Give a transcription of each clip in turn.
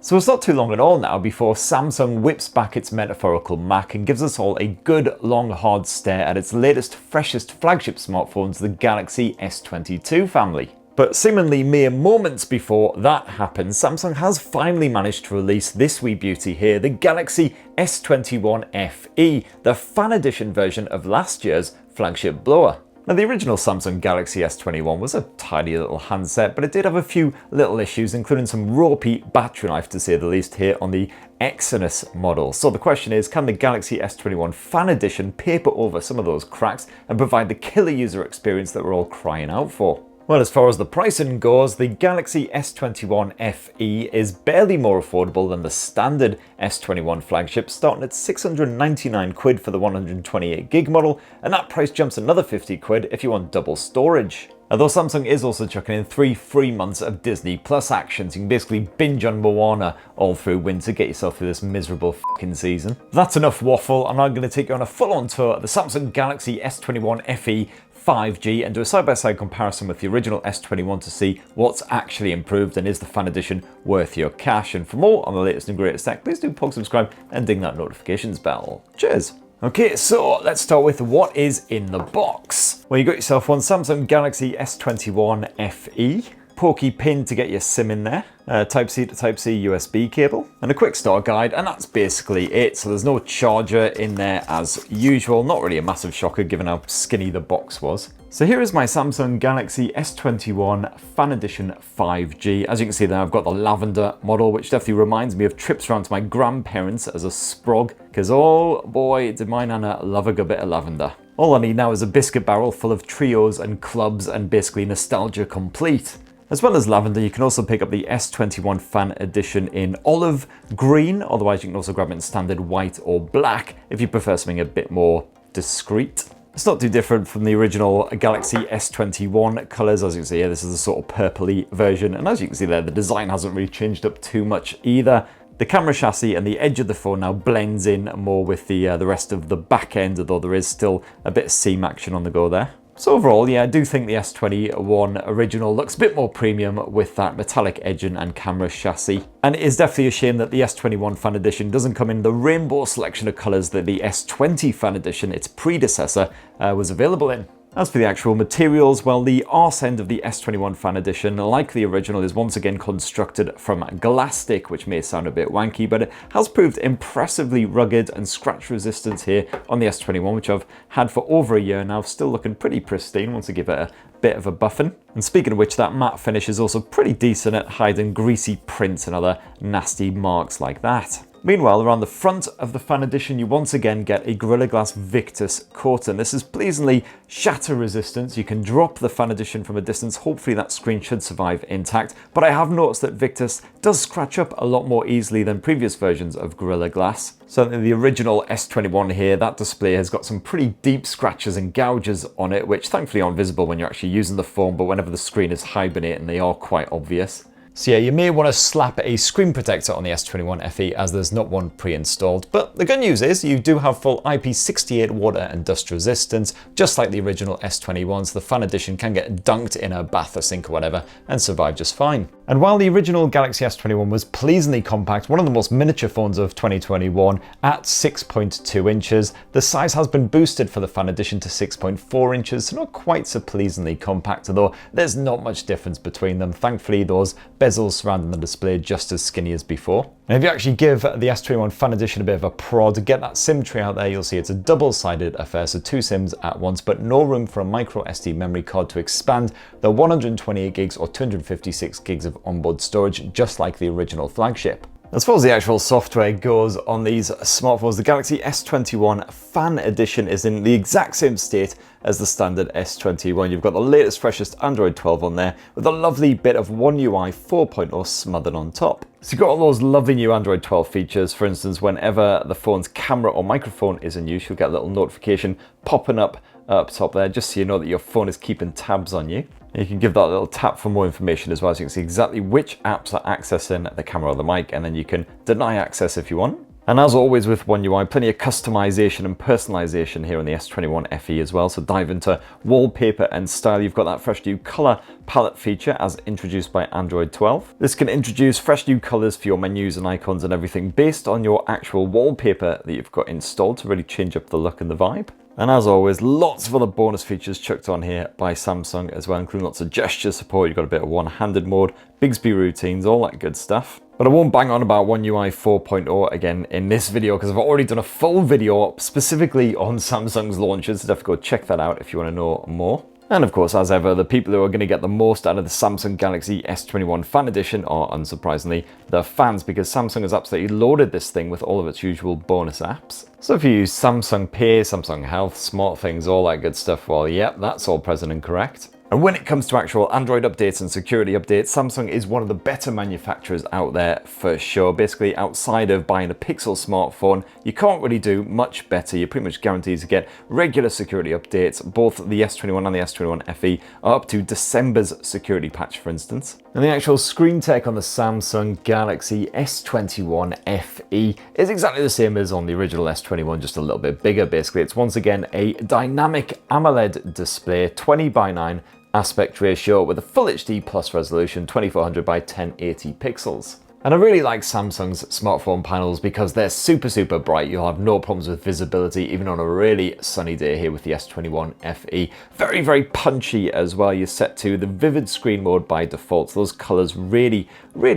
So it's not too long at all now before Samsung whips back its metaphorical Mac and gives us all a good long hard stare at its latest freshest flagship smartphones, the Galaxy S22 family. But seemingly mere moments before that happens, Samsung has finally managed to release this wee beauty here, the Galaxy S21 FE, the fan edition version of last year's flagship blower. Now, the original Samsung Galaxy S21 was a tiny little handset, but it did have a few little issues, including some ropey battery life to say the least here on the Exynos model. So the question is, can the Galaxy S21 Fan Edition paper over some of those cracks and provide the killer user experience that we're all crying out for? Well, as far as the pricing goes, the Galaxy S21 FE is barely more affordable than the standard S21 flagship, starting at 699 quid for the 128 gig model, and that price jumps another 50 quid if you want double storage. Although Samsung is also chucking in 3 free months of Disney Plus actions. You can basically binge on Moana all through winter, get yourself through this miserable fucking season. That's enough waffle. I'm now going to take you on a full-on tour of the Samsung Galaxy S21 FE 5G and do a side-by-side comparison with the original S21 to see what's actually improved and is the fan edition worth your cash. And for more on the latest and greatest tech, please do subscribe and ding that notifications bell. Cheers! Okay, so let's start with what is in the box. Well, you got yourself one Samsung Galaxy S21 FE, pokey pin to get your SIM in there, Type-C to Type-C USB cable, and a quick start guide, and that's basically it. So there's no charger in there as usual, not really a massive shocker given how skinny the box was. So here is my Samsung Galaxy S21 Fan Edition 5G. As you can see there, I've got the lavender model, which definitely reminds me of trips around to my grandparents as a sprog, because oh boy, did my nana love a good bit of lavender. All I need now is a biscuit barrel full of trios and clubs and basically nostalgia complete. As well as lavender, you can also pick up the S21 Fan Edition in olive green, otherwise you can also grab it in standard white or black if you prefer something a bit more discreet. It's not too different from the original Galaxy S21 colours. As you can see here, this is a sort of purpley version, and as you can see there, the design hasn't really changed up too much either. The camera chassis and the edge of the phone now blends in more with the rest of the back end, although there is still a bit of seam action on the go there. So overall, yeah, I do think the S21 original looks a bit more premium with that metallic edging and camera chassis. And it is definitely a shame that the S21 Fan Edition doesn't come in the rainbow selection of colours that the S20 Fan Edition, its predecessor, was available in. As for the actual materials, well, the arse end of the S21 Fan Edition, like the original, is once again constructed from plastic, which may sound a bit wanky, but it has proved impressively rugged and scratch resistant here on the S21, which I've had for over a year now, still looking pretty pristine once I give it a bit of a buffing. And speaking of which, that matte finish is also pretty decent at hiding greasy prints and other nasty marks like that. Meanwhile, around the front of the Fan Edition, you once again get a Gorilla Glass Victus coating. This is pleasingly shatter resistant. You can drop the Fan Edition from a distance. Hopefully that screen should survive intact. But I have noticed that Victus does scratch up a lot more easily than previous versions of Gorilla Glass. Certainly the original S21 here, that display has got some pretty deep scratches and gouges on it, which thankfully aren't visible when you're actually using the phone, but whenever the screen is hibernating, they are quite obvious. So yeah, you may want to slap a screen protector on the S21 FE as there's not one pre-installed, but the good news is you do have full IP68 water and dust resistance, just like the original S21, so the Fan Edition can get dunked in a bath or sink or whatever and survive just fine. And while the original Galaxy S21 was pleasingly compact, one of the most miniature phones of 2021 at 6.2 inches, the size has been boosted for the Fan Edition to 6.4 inches, so not quite so pleasingly compact, although there's not much difference between them. Thankfully, those bezels surrounding the display are just as skinny as before. And if you actually give the S21 Fan Edition a bit of a prod, get that SIM tray out there, you'll see it's a double-sided affair, so 2 SIMs at once, but no room for a micro SD memory card to expand the 128 gigs or 256 gigs of onboard storage, just like the original flagship. As far as the actual software goes on these smartphones, the Galaxy S21 Fan Edition is in the exact same state as the standard S21. You've got the latest, freshest Android 12 on there with a lovely bit of One UI 4.0 smothered on top. So you've got all those lovely new Android 12 features. For instance, whenever the phone's camera or microphone is in use, you'll get a little notification popping up top there, just so you know that your phone is keeping tabs on you. You can give that a little tap for more information as well, so you can see exactly which apps are accessing the camera or the mic, and then you can deny access if you want. And as always with One UI, plenty of customization and personalization here on the S21 FE as well. So dive into wallpaper and style. You've got that fresh new color palette feature as introduced by Android 12. This can introduce fresh new colors for your menus and icons and everything based on your actual wallpaper that you've got installed to really change up the look and the vibe. And as always, lots of other bonus features chucked on here by Samsung as well, including lots of gesture support. You've got a bit of one-handed mode, Bixby routines, all that good stuff. But I won't bang on about One UI 4.0 again in this video because I've already done a full video specifically on Samsung's launches, so definitely go check that out if you want to know more. And of course, as ever, the people who are going to get the most out of the Samsung Galaxy S21 Fan Edition are, unsurprisingly, the fans, because Samsung has absolutely loaded this thing with all of its usual bonus apps. So if you use Samsung Pay, Samsung Health, SmartThings, all that good stuff, well, yep, that's all present and correct. And when it comes to actual Android updates and security updates, Samsung is one of the better manufacturers out there for sure. Basically, outside of buying a Pixel smartphone, you can't really do much better. You're pretty much guaranteed to get regular security updates. Both the S21 and the S21 FE are up to December's security patch, for instance. And the actual screen tech on the Samsung Galaxy S21 FE is exactly the same as on the original S21, just a little bit bigger. Basically, it's once again a dynamic AMOLED display, 20:9 aspect ratio with a full HD plus resolution, 2400 by 1080 pixels. And I really like Samsung's smartphone panels because they're super bright. You'll have no problems with visibility even on a really sunny day here with the S21 FE. Very punchy as well. You're set to the vivid screen mode by default. So those colors really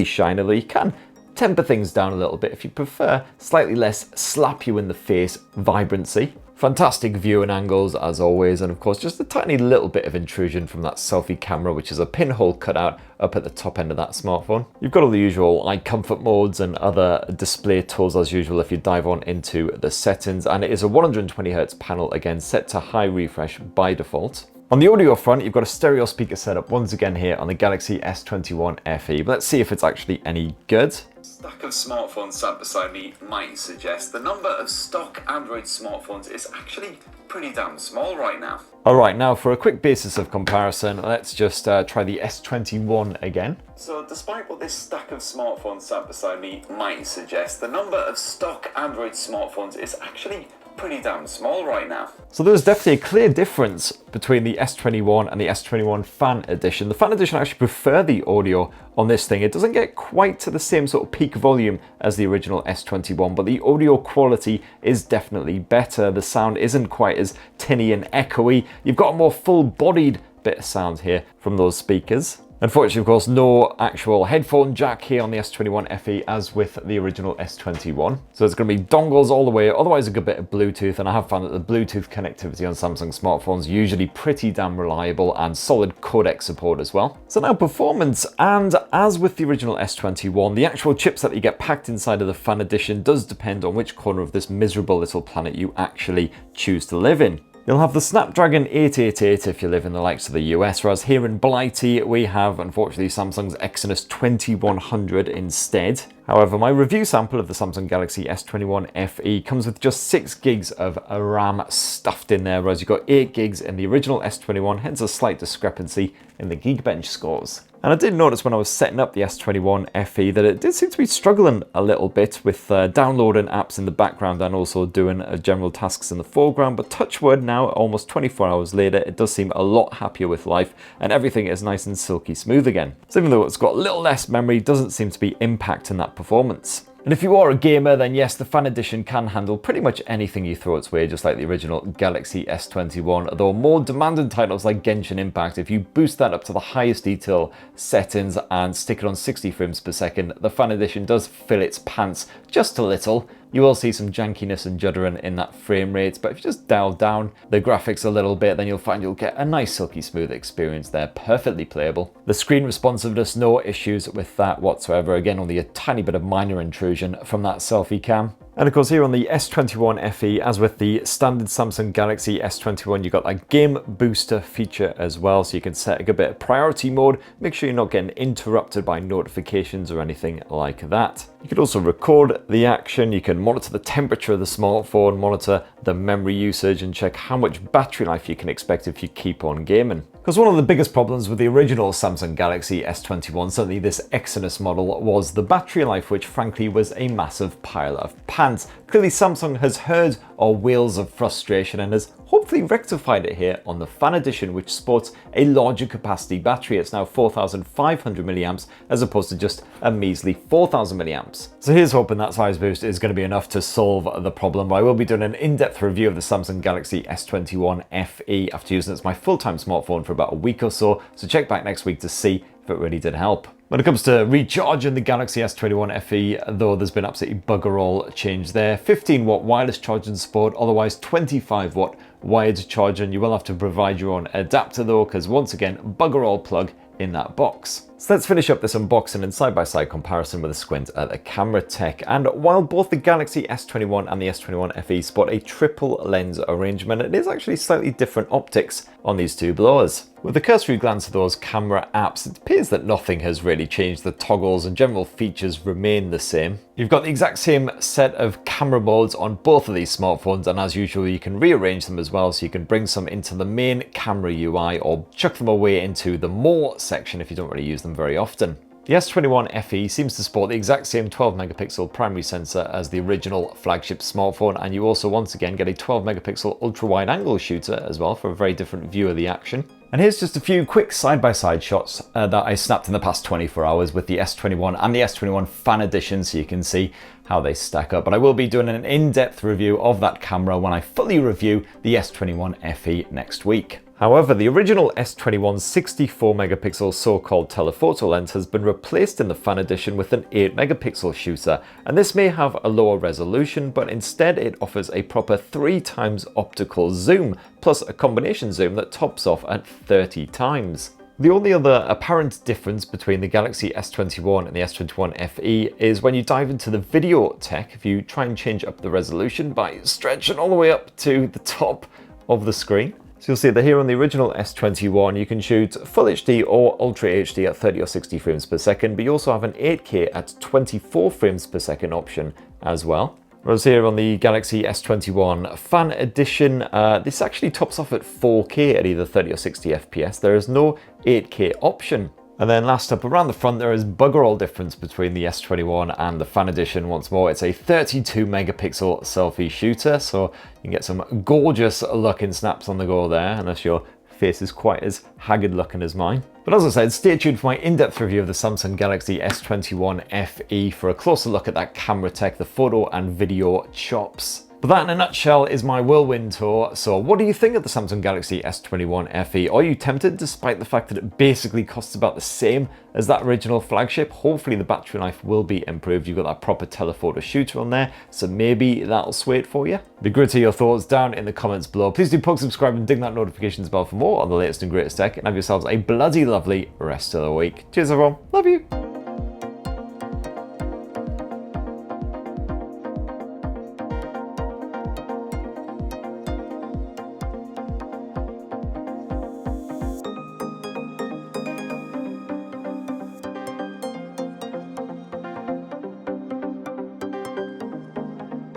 shine, although you can temper things down a little bit if you prefer slightly less slap you in the face vibrancy. Fantastic viewing angles as always, and of course just a tiny little bit of intrusion from that selfie camera, which is a pinhole cutout up at the top end of that smartphone. You've got all the usual eye comfort modes and other display tools as usual if you dive on into the settings, and it is a 120Hz panel, again set to high refresh by default. On the audio front, you've got a stereo speaker setup once again here on the Galaxy S21 FE, but let's see if it's actually any good. Stack of smartphones sat beside me might suggest the number of stock Android smartphones is actually pretty damn small right now. Alright, now for a quick basis of comparison, let's just try the S21 again. So despite what this stack of smartphones sat beside me might suggest, the number of stock Android smartphones is actually pretty damn small right now. So there's definitely a clear difference between the S21 and the S21 Fan Edition. The Fan Edition, I actually prefer the audio on this thing. It doesn't get quite to the same sort of peak volume as the original S21, but the audio quality is definitely better. The sound isn't quite as tinny and echoey. You've got a more full-bodied bit of sound here from those speakers. Unfortunately, of course, no actual headphone jack here on the S21 FE as with the original S21. So it's going to be dongles all the way, otherwise a good bit of Bluetooth, and I have found that the Bluetooth connectivity on Samsung smartphones is usually pretty damn reliable, and solid codec support as well. So now performance, and as with the original S21, the actual chipset that you get packed inside of the Fan Edition does depend on which corner of this miserable little planet you actually choose to live in. You'll have the Snapdragon 888 if you live in the likes of the US, whereas here in Byyyeeeee we have, unfortunately, Samsung's Exynos 2100 instead. However, my review sample of the Samsung Galaxy S21 FE comes with just 6 gigs of RAM stuffed in there, whereas you've got 8 gigs in the original S21, hence a slight discrepancy in the Geekbench scores. And I did notice when I was setting up the S21 FE that it did seem to be struggling a little bit with downloading apps in the background and also doing general tasks in the foreground, but touch wood, now almost 24 hours later, it does seem a lot happier with life and everything is nice and silky smooth again. So even though it's got a little less memory, it doesn't seem to be impacting that performance. And if you are a gamer, then yes, the Fan Edition can handle pretty much anything you throw its way, just like the original Galaxy S21, though more demanding titles like Genshin Impact, if you boost that up to the highest detail settings and stick it on 60 frames per second, the Fan Edition does fill its pants just a little. You will see some jankiness and juddering in that frame rate, but if you just dial down the graphics a little bit, then you'll find you'll get a nice silky smooth experience there, perfectly playable. The screen responsiveness, no issues with that whatsoever, again only a tiny bit of minor intrusion from that selfie cam. And of course here on the S21 FE, as with the standard Samsung Galaxy S21, you've got that game booster feature as well, so you can set a good bit of priority mode, make sure you're not getting interrupted by notifications or anything like that. You can also record the action, you can monitor the temperature of the smartphone, monitor the memory usage, and check how much battery life you can expect if you keep on gaming. Because one of the biggest problems with the original Samsung Galaxy S21, certainly this Exynos model, was the battery life, which frankly was a massive pile of pants. Clearly Samsung has heard our wails of frustration and has hopefully rectified it here on the Fan Edition, which sports a larger capacity battery. It's now 4,500 milliamps as opposed to just a measly 4,000 milliamps. So here's hoping that size boost is going to be enough to solve the problem. I will be doing an in-depth review of the Samsung Galaxy S21 FE after using it as my full-time smartphone for about a week or so check back next week to see if it really did help. When it comes to recharging the Galaxy S21 FE, though, there's been absolutely bugger all change there. 15-watt wireless charging support, otherwise 25-watt wired charging. You will have to provide your own adapter though, because once again, bugger all plug in that box. So let's finish up this unboxing and side-by-side comparison with a squint at the camera tech. And while both the Galaxy S21 and the S21 FE sport a triple lens arrangement, it is actually slightly different optics on these two blowers. With a cursory glance at those camera apps, it appears that nothing has really changed. The toggles and general features remain the same. You've got the exact same set of camera modes on both of these smartphones, and as usual you can rearrange them as well, so you can bring some into the main camera UI or chuck them away into the more section if you don't really use them very often. The S21 FE seems to sport the exact same 12 megapixel primary sensor as the original flagship smartphone, and you also once again get a 12 megapixel ultra wide angle shooter as well for a very different view of the action. And here's just a few quick side-by-side shots that I snapped in the past 24 hours with the S21 and the S21 Fan Edition, so you can see how they stack up. But I will be doing an in-depth review of that camera when I fully review the S21 FE next week. However, the original S21's 64 megapixel so-called telephoto lens has been replaced in the Fan Edition with an 8 megapixel shooter, and this may have a lower resolution, but instead it offers a proper 3 times optical zoom, plus a combination zoom that tops off at 30 times. The only other apparent difference between the Galaxy S21 and the S21 FE is when you dive into the video tech. If you try and change up the resolution by stretching all the way up to the top of the screen. So you'll see that here on the original S21 you can shoot Full HD or Ultra HD at 30 or 60 frames per second, but you also have an 8K at 24 frames per second option as well. Whereas here on the Galaxy S21 Fan Edition, this actually tops off at 4K at either 30 or 60 FPS. There is no 8K option. And then last up around the front, there is bugger all difference between the S21 and the Fan Edition. Once more, it's a 32 megapixel selfie shooter, so you can get some gorgeous looking snaps on the go there, unless your face is quite as haggard looking as mine. But as I said, stay tuned for my in-depth review of the Samsung Galaxy S21 FE for a closer look at that camera tech, the photo and video chops. But that in a nutshell is my whirlwind tour. So what do you think of the Samsung Galaxy S21 FE? Are you tempted despite the fact that it basically costs about the same as that original flagship? Hopefully the battery life will be improved. You've got that proper telephoto shooter on there, so maybe that'll sway it for you. Be great to hear your thoughts down in the comments below. Please do poke, subscribe and ding that notifications bell for more on the latest and greatest tech, and have yourselves a bloody lovely rest of the week. Cheers everyone, love you.